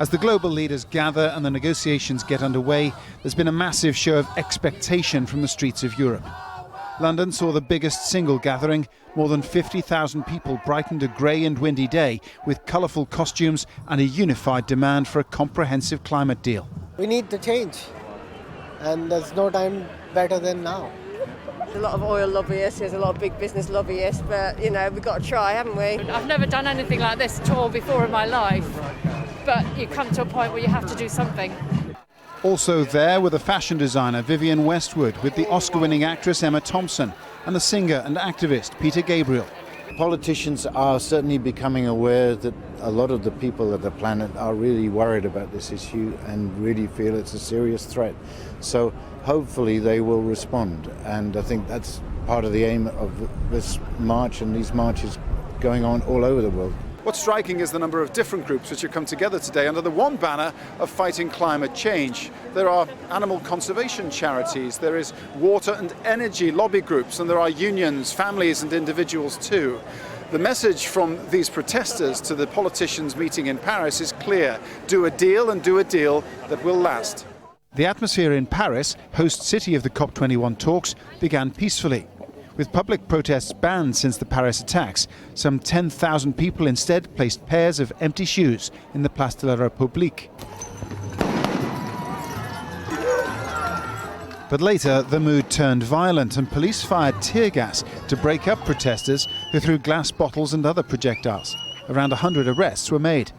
As the global leaders gather and the negotiations get underway, there's been a massive show of expectation from the streets of Europe. London saw the biggest single gathering. More than 50,000 people brightened a grey and windy day with colourful costumes and a unified demand for a comprehensive climate deal. We need to change, and there's no time better than now. There's a lot of oil lobbyists, there's a lot of big business lobbyists, but, you know, we've got to try, haven't we? I've never done anything like this at all before in my life, but you come to a point where you have to do something. Also there were the fashion designer Vivienne Westwood with the Oscar-winning actress Emma Thompson and the singer and activist Peter Gabriel. Politicians are certainly becoming aware that a lot of the people of the planet are really worried about this issue and really feel it's a serious threat. So hopefully they will respond, and I think that's part of the aim of this march and these marches going on all over the world. What's striking is the number of different groups which have come together today under the one banner of fighting climate change. There are animal conservation charities, there is water and energy lobby groups, and there are unions, families and individuals too. The message from these protesters to the politicians meeting in Paris is clear: do a deal, and do a deal that will last. The atmosphere in Paris, host city of the COP21 talks, began peacefully. With public protests banned since the Paris attacks, some 10,000 people instead placed pairs of empty shoes in the Place de la République. But later, the mood turned violent and police fired tear gas to break up protesters who threw glass bottles and other projectiles. Around 100 arrests were made.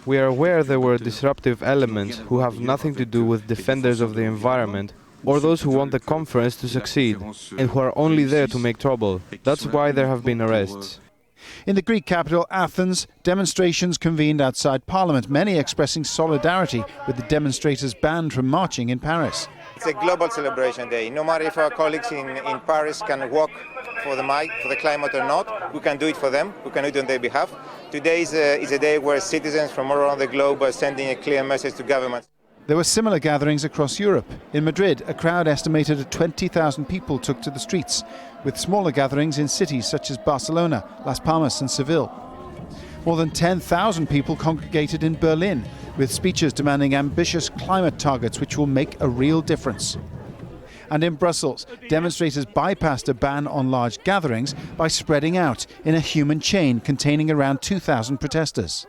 We are aware there were disruptive elements who have nothing to do with defenders of the environment or those who want the conference to succeed and who are only there to make trouble. That's why there have been arrests. In the Greek capital, Athens, demonstrations convened outside Parliament, many expressing solidarity with the demonstrators banned from marching in Paris. It's a global celebration day. No matter if our colleagues in Paris can walk for the climate or not, we can do it for them, we can do it on their behalf. Today is a day where citizens from all around the globe are sending a clear message to governments. There were similar gatherings across Europe. In Madrid, a crowd estimated at 20,000 people took to the streets, with smaller gatherings in cities such as Barcelona, Las Palmas and Seville. More than 10,000 people congregated in Berlin, with speeches demanding ambitious climate targets which will make a real difference. And in Brussels, demonstrators bypassed a ban on large gatherings by spreading out in a human chain containing around 2,000 protesters.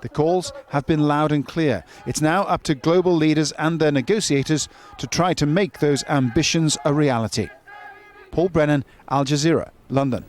The calls have been loud and clear. It's now up to global leaders and their negotiators to try to make those ambitions a reality. Paul Brennan, Al Jazeera, London.